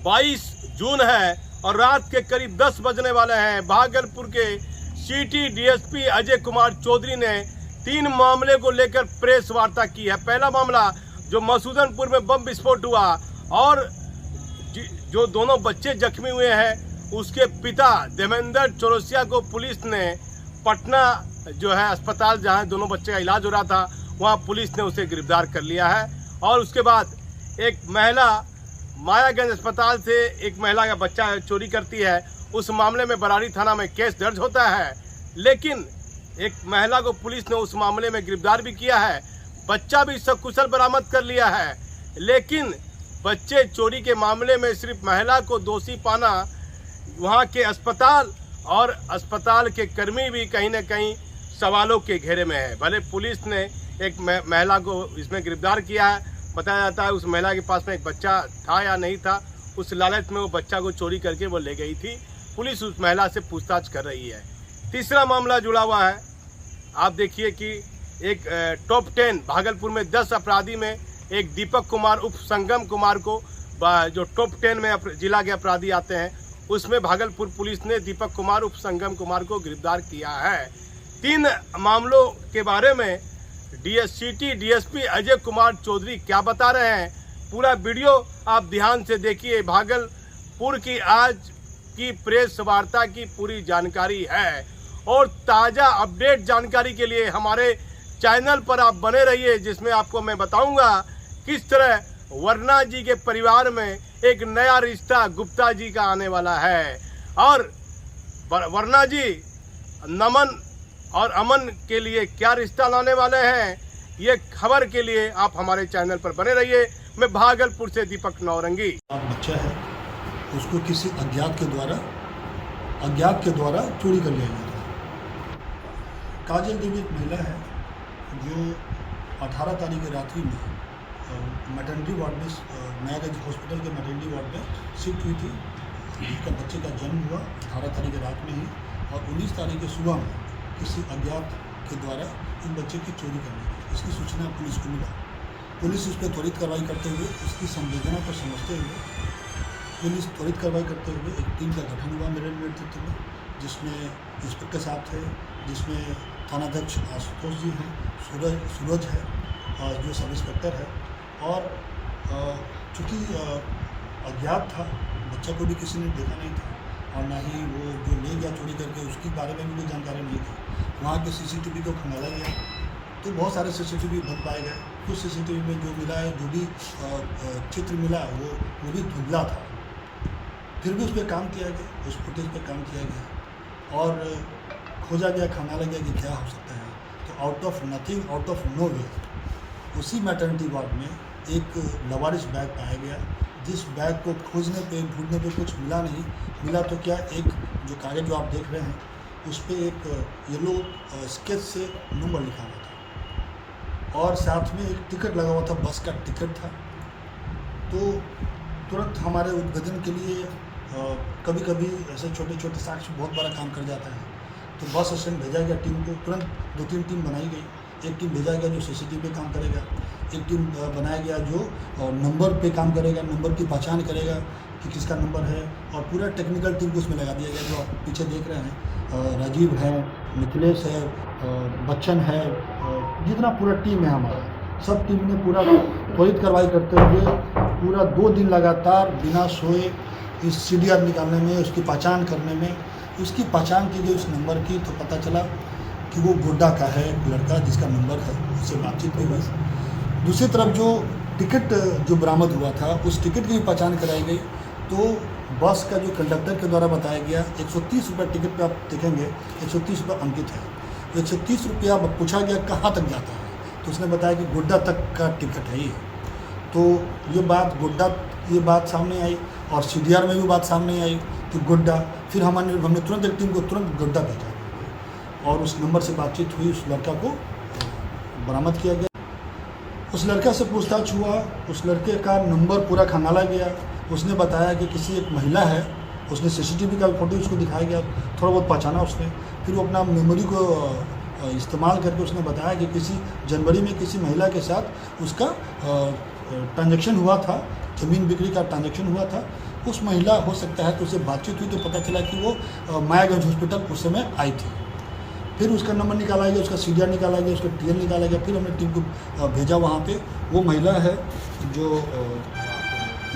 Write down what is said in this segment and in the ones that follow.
22 जून है और रात के करीब 10 बजने वाले हैं। भागलपुर के सिटी डीएसपी अजय कुमार चौधरी ने 3 मामले को लेकर प्रेस वार्ता की है। पहला मामला जो मसूदनपुर में बम विस्फोट हुआ और जो दोनों बच्चे जख्मी हुए हैं, उसके पिता देवेंद्र चौरसिया को पुलिस ने पटना जो है अस्पताल जहां दोनों बच्चे का इलाज हो रहा था, वहां पुलिस ने उसे गिरफ्तार कर लिया है। और उसके बाद एक महिला मायागंज अस्पताल से एक महिला का बच्चा चोरी करती है। उस मामले में बरारी थाना में केस दर्ज होता है, लेकिन एक महिला को पुलिस ने उस मामले में गिरफ्तार भी किया है। बच्चा भी सकुशल बरामद कर लिया है, लेकिन बच्चे चोरी के मामले में सिर्फ महिला को दोषी पाना, वहां के अस्पताल और अस्पताल के कर्मी भी कहीं न कहीं सवालों के घेरे में है। भले पुलिस ने एक महिला को इसमें गिरफ्तार किया है, बताया जाता है उस महिला के पास में एक बच्चा था या नहीं था, उस लालच में वो बच्चा को चोरी करके वो ले गई थी। पुलिस उस महिला से पूछताछ कर रही है। तीसरा मामला जुड़ा हुआ है, आप देखिए कि एक टॉप 10 भागलपुर में 10 अपराधी में एक दीपक कुमार उप संगम कुमार को, जो टॉप 10 में जिला के अपराधी आते हैं, उसमें भागलपुर पुलिस ने दीपक कुमार उप संगम कुमार को गिरफ्तार किया है। 3 मामलों के बारे में सिटी डीएसपी अजय कुमार चौधरी क्या बता रहे हैं, पूरा वीडियो आप ध्यान से देखिए। भागलपुर की आज की प्रेस वार्ता की पूरी जानकारी है और ताज़ा अपडेट जानकारी के लिए हमारे चैनल पर आप बने रहिए, जिसमें आपको मैं बताऊंगा किस तरह वर्ना जी के परिवार में एक नया रिश्ता गुप्ता जी का आने वाला है और वर्ना जी नमन और अमन के लिए क्या रिश्ता लाने वाले हैं, ये खबर के लिए आप हमारे चैनल पर बने रहिए। मैं भागलपुर से दीपक नौरंगी। बच्चा है, उसको किसी अज्ञात के द्वारा चोरी कर लिया गया था। काजल देवी एक महिला है जो 18 तारीख की रात्रि में मैटरनिटी वार्ड में, मायागंज हॉस्पिटल के मैटरनिटी वार्ड में शिफ्ट हुई थी। उसका बच्चे का जन्म हुआ 18 तारीख की रात में ही और 19 तारीख की सुबह में किसी अज्ञात के द्वारा इन बच्चे की चोरी करनी थी। इसकी सूचना पुलिस को मिला। पुलिस उस पर त्वरित कार्रवाई करते हुए, उसकी संवेदना को समझते हुए पुलिस त्वरित कार्रवाई करते हुए एक टीम का गठन हुआ मेरे नेतृत्व में, जिसमें इंस्पेक्टर साहब थे, जिसमें थानाध्यक्ष आशुतोष जी हैं, सूरज है और जो सब इंस्पेक्टर है। और चूँकि अज्ञात था, बच्चा को भी किसी ने देखा नहीं था और ना ही वो जो ले गया चोरी करके उसके बारे में भी कोई जानकारी नहीं थी। वहाँ के सीसीटीवी को खंगाला गया तो बहुत सारे सीसीटीवी बन पाए गए। कुछ सीसीटीवी में जो मिला है, जो भी चित्र मिला वो भी धुंधला था। फिर भी उस पर काम किया गया, उस फुटेज पर काम किया गया और खोजा गया, खंगाला गया कि क्या हो सकता है। तो out of nothing, out of no way, उसी मैटरनिटी वार्ड में एक लवारिश बैग पाया गया, जिस बैग को खोजने पे ढूंढने पे कुछ मिला नहीं। मिला तो क्या, एक जो कागज़ जो आप देख रहे हैं उस पर एक येलो स्केच से नंबर लिखा हुआ था और साथ में एक टिकट लगा हुआ था, बस का टिकट था। तो तुरंत हमारे उद्भेदन के लिए कभी कभी ऐसे छोटे छोटे साक्ष्य बहुत बड़ा काम कर जाता है। तो बस स्टैंड भेजा गया टीम को, तुरंत 2-3 टीम बनाई गई। एक टीम भेजा गया जो सीसीटीवी पे काम करेगा, एक टीम बनाया गया जो नंबर पे काम करेगा, नंबर की पहचान करेगा कि किसका नंबर है, और पूरा टेक्निकल टीम को उसमें लगा दिया गया। जो आप पीछे देख रहे हैं, राजीव है, मिथिलेश है, बच्चन है, जितना पूरा टीम है हमारा, सब टीम ने पूरा त्वरित कार्रवाई करते हुए पूरा 2 दिन लगातार बिना सोए इस CDR निकालने में, उसकी पहचान करने में। उसकी पहचान की गई उस नंबर की, तो पता चला कि वो गोड्डा का है, एक लड़का जिसका नंबर है, उससे बातचीत भी हुई। दूसरी तरफ जो टिकट जो बरामद हुआ था, उस टिकट की भी पहचान कराई गई। तो बस का जो कंडक्टर के द्वारा बताया गया, 130 रुपये टिकट पे आप देखेंगे 130 रुपये अंकित है। 130 रुपया पूछा गया कहाँ तक जाता है, तो उसने बताया कि गोड्डा तक का टिकट है ये। तो ये बात सामने आई और CDR में भी बात सामने आई कि गोड्डा। फिर हमने तुरंत एक टीम को तुरंत गोड्डा भेजा और उस नंबर से बातचीत हुई, उस लड़का को बरामद किया गया। उस लड़का से पूछताछ हुआ, उस लड़के का नंबर पूरा खंगाला गया। उसने बताया कि किसी एक महिला है, उसने CCTV का फोटो उसको दिखाया गया, थोड़ा बहुत पहचाना उसने। फिर वो अपना मेमोरी को इस्तेमाल करके उसने बताया कि किसी जनवरी में किसी महिला के साथ उसका ट्रांजैक्शन हुआ था, ज़मीन बिक्री का ट्रांजैक्शन हुआ था। उस महिला हो सकता है तो उससे बातचीत हुई तो पता चला कि वो मायागंज हॉस्पिटल उस समय आई थी। फिर उसका नंबर निकाला गया, उसका सीडीआर निकाला गया, उसका टीएल निकाला गया। फिर हमने टीम को भेजा वहाँ पे। वो महिला है जो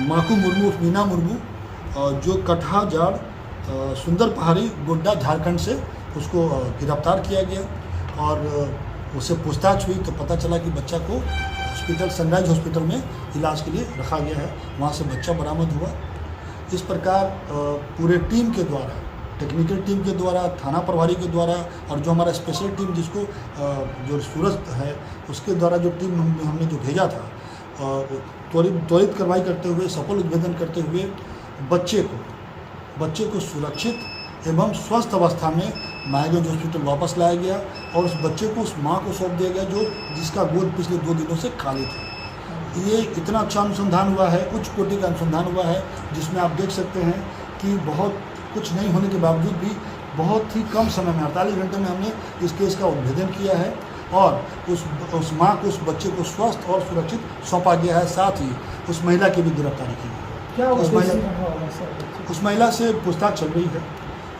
माकू मुर्मू, मीना मुर्मू, जो कटहा जाड़ सुंदर पहाड़ी गोड्डा झारखंड से उसको गिरफ्तार किया गया और उससे पूछताछ हुई तो पता चला कि बच्चा को हॉस्पिटल सनराइज हॉस्पिटल में इलाज के लिए रखा गया है। वहाँ से बच्चा बरामद हुआ। इस प्रकार पूरे टीम के द्वारा, टेक्निकल टीम के द्वारा, थाना प्रभारी के द्वारा और जो हमारा स्पेशल टीम जिसको जो सूरज है उसके द्वारा जो टीम हमने जो भेजा था, त्वरित कार्रवाई करते हुए, सफल उद्भेदन करते हुए बच्चे को सुरक्षित एवं स्वस्थ अवस्था में मायागंज हॉस्पिटल वापस लाया गया और उस बच्चे को उस माँ को सौंप दिया गया जो जिसका गोद पिछले 2 दिनों से खाली था। ये इतना अच्छा अनुसंधान हुआ है, उच्च कोटि का अनुसंधान हुआ है, जिसमें आप देख सकते हैं कि बहुत कुछ नहीं होने के बावजूद भी बहुत ही कम समय में 48 घंटे में हमने इस केस का उद्भेदन किया है और उस माँ को, उस बच्चे को स्वस्थ और सुरक्षित सौंपा गया है। साथ ही उस महिला की भी गिरफ्तारी की गई। क्या उस महिला से पूछताछ चल रही है।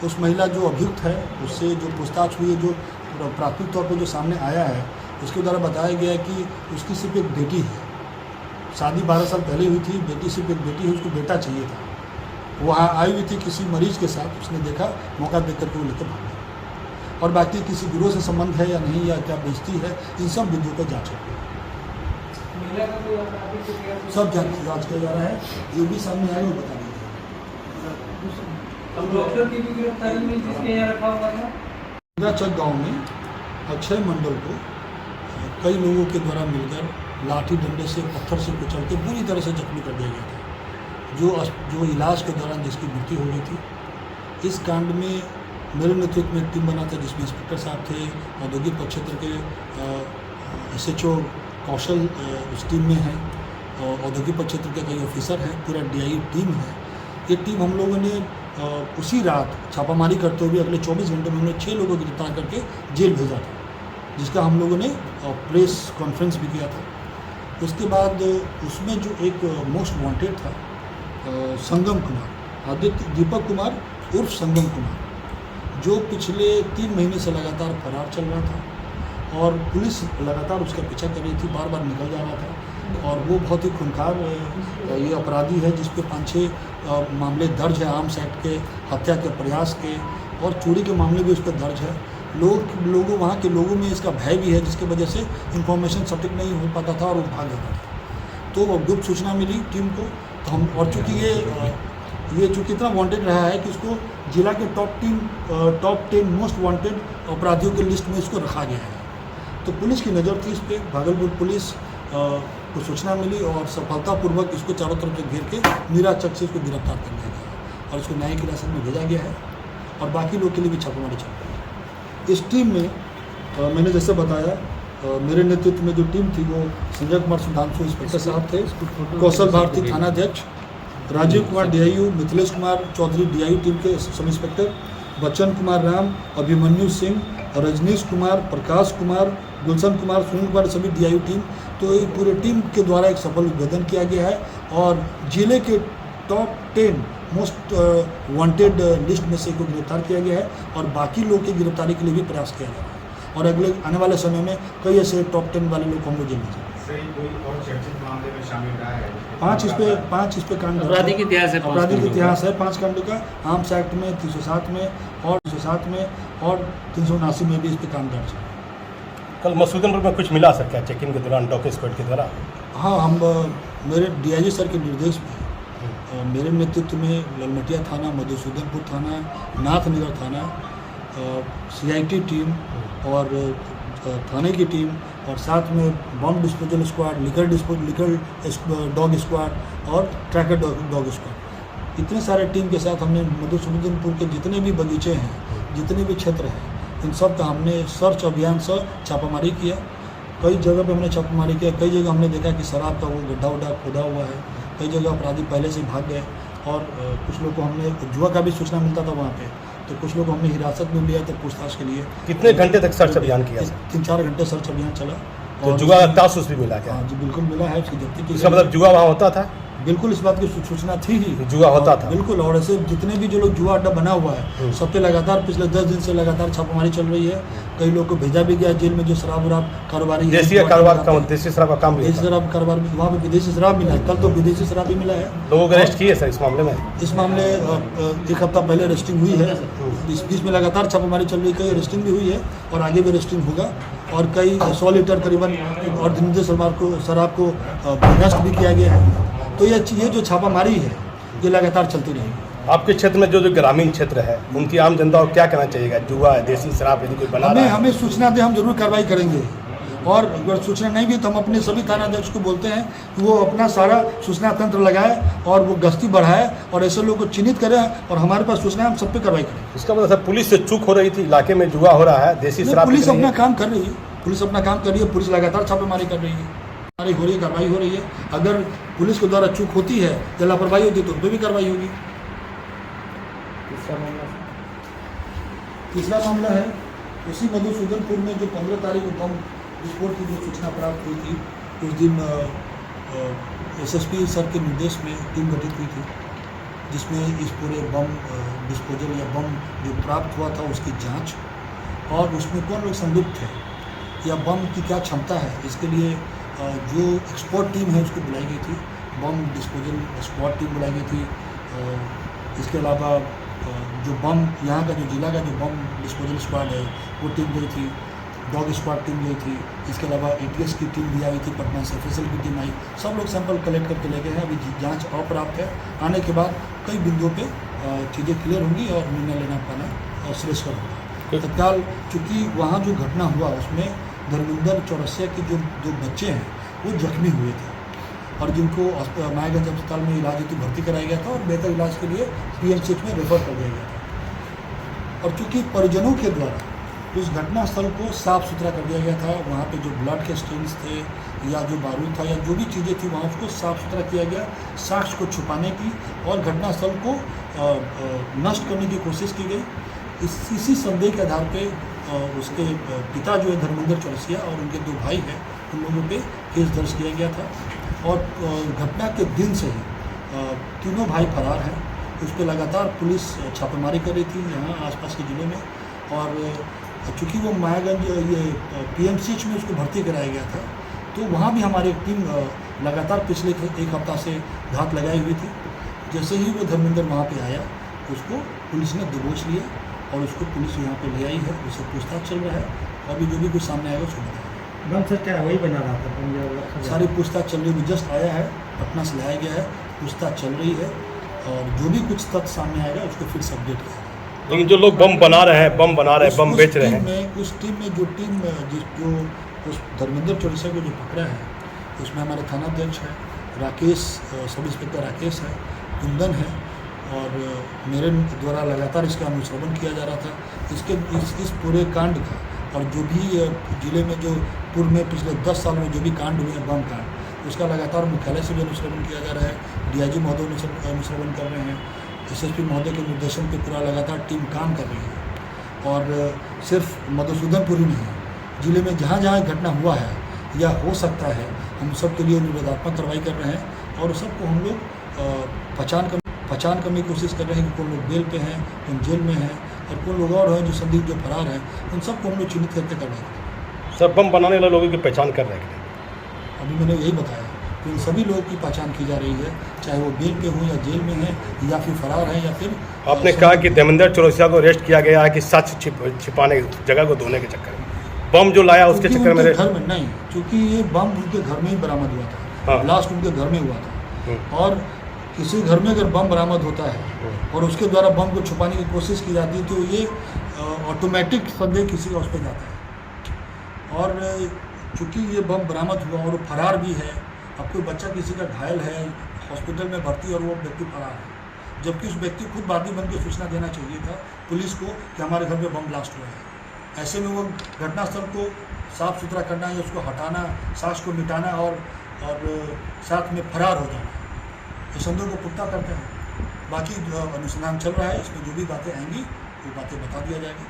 उस महिला जो अभियुक्त है उससे जो पूछताछ हुई है, जो प्राथमिक तौर पर जो सामने आया है उसके द्वारा बताया गया है कि उसकी सिर्फ एक बेटी है। शादी 12 साल पहले हुई थी, बेटी सिर्फ एक बेटी है, उसको बेटा चाहिए था। वहाँ आई हुई थी किसी मरीज के साथ, उसने देखा, मौका देख करके वो लेकर भाग गया। और बाकी किसी गिरोह से संबंध है या नहीं, या क्या बेचती है, इन सब बिंदुओं पर जाँच है। सब जाँच किया जा रहा है। ये भी सामने आया वो बता देंगे। डॉक्टर की भी गिरफ्तारी में जिसके यहाँ रखा हुआ था। चक गाँव में अक्षय मंडल को कई लोगों के द्वारा मिलकर लाठी डंडे से, पत्थर से कुचल के बुरी तरह से जख्मी कर दिया गया था, जो इलाज के दौरान जिसकी मृत्यु हो गई थी। इस कांड में मेरे नेतृत्व में एक टीम बना था जिसमें इंस्पेक्टर साहब थे, औद्योगिक प्रक्षेत्र के SHO कौशल उस टीम में है और औद्योगिक प्रक्षेत्र के कई ऑफिसर हैं, पूरा DI टीम है। ये टीम हम लोगों ने उसी रात छापामारी करते हुए अगले 24 घंटे में हमने 6 लोगों को गिरफ्तार करके जेल भेजा था, जिसका हम लोगों ने प्रेस कॉन्फ्रेंस भी किया था। उसके बाद उसमें जो एक मोस्ट वांटेड था संगम कुमार, आदित्य दीपक कुमार उर्फ संगम कुमार, जो पिछले 3 महीने से लगातार फरार चल रहा था और पुलिस लगातार उसका पीछा कर रही थी, बार बार निकल जा रहा था और वो बहुत ही खूंखार ये अपराधी है जिस पे 5-6 मामले दर्ज है आर्म्स एक्ट के, हत्या के प्रयास के और चोरी के मामले भी उस पर दर्ज है। लोगों वहाँ के लोगों में इसका भय भी है, जिसकी वजह से इंफॉर्मेशन सटीक नहीं हो पाता था और वो भाग जाता था। तो गुप्त सूचना मिली टीम को, तो हम, और चूँकि ये चूँकि इतना वांटेड रहा है कि इसको जिला के टॉप 10 मोस्ट वांटेड अपराधियों की लिस्ट में इसको रखा गया है। तो पुलिस की नज़र थी इस पर, भागलपुर पुलिस को सूचना मिली और सफलतापूर्वक इसको चारों तरफ से घेर के मीरा चक से इसको गिरफ्तार कर लिया गया और इसको न्यायिक हिरासत में भेजा गया है और बाकी लोग के लिए भी छापेमारी चल रही है। इस टीम में मैंने जैसे बताया मेरे नेतृत्व में जो टीम थी वो संजय कुमार सुधांशु इंस्पेक्टर साहब थे, कौशल भारती थानाध्यक्ष, Rajeev Kumar DIU, Mithilesh Kumar Chaudhary DIU team के सब इंस्पेक्टर, बच्चन कुमार राम, अभिमन्यु सिंह, रजनीश कुमार, प्रकाश कुमार, गुलशन कुमार, सुनील कुमार, सभी DIU टीम। तो ये पूरे टीम के द्वारा एक सफल उद्भेदन किया गया है और जिले के टॉप 10 मोस्ट वांटेड लिस्ट में से को गिरफ्तार किया गया है और बाकी लोग की गिरफ्तारी के लिए भी प्रयास किया जा रहा है और अगले आने वाले समय में कई ऐसे टॉप 10 वाले लोग को हम लोग जेल में जाएंगे। कोई और चर्चित मामले में शामिल रहा है? 5 इस पे कांड आपराधिक इतिहास है 5 कांडों का, आर्म्स एक्ट में 307 में और 379 में भी इस पे काम दर्ज है। कल मसूदनपुर में कुछ मिला सर क्या चेकिंग के दौरान डॉग स्क्वाड के द्वारा? हाँ, हम मेरे DIG सर के निर्देश में मेरे नेतृत्व में ललमटिया थाना, मधुसूदनपुर थाना, नाथनगर थाना, CIT टीम और थाने की टीम और साथ में bomb disposal squad, liquor dog squad और ट्रैकर डॉग स्क्वाड, इतने सारे टीम के साथ हमने मधुसूदनपुर के जितने भी बगीचे हैं, जितने भी क्षेत्र हैं, इन सब का हमने सर्च अभियान से छापामारी किया। कई जगह पे हमने छापामारी किया, कई जगह हमने देखा कि शराब का वो गड्ढा खोदा हुआ है, कई जगह अपराधी पहले से भाग गए और कुछ लोग को हमने जुआ का भी सूचना मिलता था वहाँ पे, तो कुछ लोग हमने हिरासत में लिया था पूछताछ के लिए। कितने घंटे तक सर्च अभियान किया? 3-4 घंटे सर्च अभियान चला। तो जुआ का तासुस भी मिला क्या? हाँ जी, बिल्कुल मिला है, उसकी जब्ती की। इसका मतलब जुआ वहाँ होता था? बिल्कुल इस बात की सूचना थी ही। जुआ होता था। बिल्कुल, और ऐसे जितने भी जो लोग जुआ अड्डा बना हुआ है सब पे लगातार पिछले 10 दिन से लगातार छापामारी चल रही है। कई लोग को भेजा भी गया जेल में जो शराब वराब कारोबारी देसी कारोबार का देसी शराब का काम भी देसी शराब कारोबार में वहाँ पे विदेशी शराब मिला है। कल तो विदेशी शराब भी मिला है। लोगों को अरेस्ट किए सर इस मामले में? इस मामले एक हफ्ता पहले अरेस्टिंग हुई है। इस बीच में लगातार छापामारी चल रही है, कई अरेस्टिंग भी हुई है और आगे भी अरेस्टिंग होगा। और कई 100 लीटर करीबन और धर्मेंद्र शराब को नष्ट भी किया गया है। तो ये जो छापामारी है ये लगातार चलती रहेगी। आपके क्षेत्र में जो ग्रामीण क्षेत्र है उनकी आम जनता को क्या कहना चाहिएगा? जुआ देसी शराब यदि कोई बना रहा है हमें सूचना दे, हम जरूर कार्रवाई करेंगे। और अगर सूचना नहीं भी तो हम अपने सभी थानाध्यक्ष को बोलते हैं कि वो अपना सारा सूचना तंत्र लगाए और वो गश्ती बढ़ाए और ऐसे लोगों को चिन्हित करें और हमारे पास सूचना हम सब पे कार्रवाई करें। इसका मतलब सर पुलिस से चूक हो रही थी, इलाके में जुआ हो रहा है, देसी शराब पुलिस अपना काम कर रही है। पुलिस अपना काम कर रही है। पुलिस लगातार छापेमारी कर रही है, हो रही है, कार्रवाई हो रही है। अगर पुलिस के द्वारा चूक होती है या लापरवाही होती है तो उन पर भी कार्रवाई होगी। तीसरा मामला है उसी मधुसूदनपुर में जो 15 तारीख को बम विस्फोट की जो सूचना प्राप्त हुई थी, उस दिन एसएसपी सर के निर्देश में टीम गठित हुई थी जिसमें इस पूरे बम डिस्पोजल या बम जो प्राप्त हुआ था उसकी जांच और उसमें कौन लोग संलिप्त थे या बम की क्या क्षमता है इसके लिए जो एक्सपर्ट टीम है उसको बुलाई गई थी। बम डिस्पोजल स्क्वाड टीम बुलाई गई थी। इसके अलावा जो बम यहाँ का जो जिला का जो बम डिस्पोजल स्क्वाड है वो टीम गई थी। डॉग स्क्वाड टीम गई थी। इसके अलावा एटीएस की टीम भी आई थी, पटना से एफएसएल की टीम आई। सब लोग सैंपल कलेक्ट करके ले गए हैं। अभी जांच अपर्याप्त है। आने के बाद कई बिंदुओं पे चीज़ें क्लियर होंगी और निर्णय लेना पाना श्रेष्ठकर होगा। तत्काल चूँकि वहाँ जो घटना हुआ उसमें धर्मेंद्र चौरसिया के जो बच्चे हैं वो जख्मी हुए थे और जिनको मायागंज अस्पताल में इलाज हेतु भर्ती कराया गया था और बेहतर इलाज के लिए पीएमसीएच में रेफर कर दिया गया था। और चूँकि परिजनों के द्वारा उस घटना स्थल को साफ़ सुथरा कर दिया गया था, वहाँ पे जो ब्लड के स्टेन्स थे या जो बारूद था या जो भी चीज़ें थी वहाँ उसको साफ़ सुथरा किया गया साक्ष्य को छुपाने की और घटना स्थल को नष्ट करने की कोशिश की गई। इसी संदेह के आधार पे उसके पिता जो है धर्मेंद्र चौरसिया और उनके 2 भाई हैं उन लोगों पे केस दर्ज किया गया था और घटना के दिन से ही तीनों भाई फरार हैं। उस पर लगातार पुलिस छापेमारी कर रही थी यहाँ आसपास के ज़िलों में और चूँकि वो मायागंज ये पीएमसीएच में उसको भर्ती कराया गया था तो वहाँ भी हमारी टीम लगातार पिछले 1 हफ्ता से घात लगाई हुई थी। जैसे ही वो धर्मेंद्र वहाँ पे आया उसको पुलिस ने दबोच लिया और उसको पुलिस यहाँ पे ले आई है। उससे पूछताछ चल रहा है। अभी जो भी कुछ सामने आएगा उसको बताएगा। बम सर क्या वही बना रहा था? सारी पूछताछ चल रही है। जस्ट आया है, पटना से लाया गया है, पूछताछ चल रही है और जो भी कुछ तथ्य सामने आएगा उसको फिर से अपडेट किया। लेकिन जो लोग बम बना रहे हैं, बम बना रहे हैं, बम बेच रहे हैं, उस टीम में जो उस धर्मेंद्र चौरसिया को जो पकड़ा है उसमें हमारे थानाध्यक्ष है राकेश, सब इंस्पेक्टर राकेश है, कुंदन है और मेरे द्वारा लगातार इसका अनुश्रवण किया जा रहा था। इस पूरे कांड का और जो भी जिले में जो पूर्व में पिछले 10 साल में जो भी कांड हुए हैं बम कांड उसका लगातार मुख्यालय से भी अनुश्रवण किया जा रहा है। डीआईजी महोदय अनुश्रवण कर रहे हैं। एसएसपी महोदय के निर्देशन पर पूरा लगातार टीम काम कर रही है और सिर्फ मधुसूदनपुर ही नहीं जिले में जहाँ जहाँ घटना हुआ है या हो सकता है हम सब के लिए निरोधात्मक कार्रवाई कर रहे हैं और सबको हम लोग पहचान करने की कोशिश कर रहे हैं कि कौन लोग बेल पे हैं, कौन जेल में हैं और कौन लोग और हैं जो संदिग्ध जो फरार हैं उन सबको हम लोग चिन्हित करके कर रहे हैं। सब बम बनाने वाले लोगों की पहचान कर रहे हैं। अभी मैंने यही बताया कि उन सभी लोगों की पहचान की जा रही है, चाहे वो बेल पे हों या जेल में हैं या फिर फरार हैं या फिर आपने कहा कि धर्मेंद्र चौरसिया को अरेस्ट किया गया है कि सच छिपाने जगह को धोने के चक्कर में बम जो लाया उसके चक्कर में घर में नहीं, क्योंकि ये बम उनके घर में ही बरामद हुआ था। ब्लास्ट उनके घर में हुआ था और किसी घर में अगर बम बरामद होता है और उसके द्वारा बम को छुपाने की कोशिश की जाती है तो ये ऑटोमेटिक संदेह किसी और पे जाता है। और चूँकि ये बम बरामद हुआ और फरार भी है, अब कोई बच्चा किसी का घायल है हॉस्पिटल में भर्ती और वो व्यक्ति फरार है, जबकि उस व्यक्ति खुद बादी बन के सूचना देना चाहिए था पुलिस को कि हमारे घर में बम ब्लास्ट हुआ है। ऐसे में वो घटनास्थल को साफ़ सुथरा करना या उसको हटाना, साक्ष्य को मिटाना और साथ में फरार हो जाना, तो संदेह को पुख्ता करते हैं। बाकी अनुसंधान चल रहा है, इसमें जो भी बातें आएंगी वो बातें बता दिया जाएगा।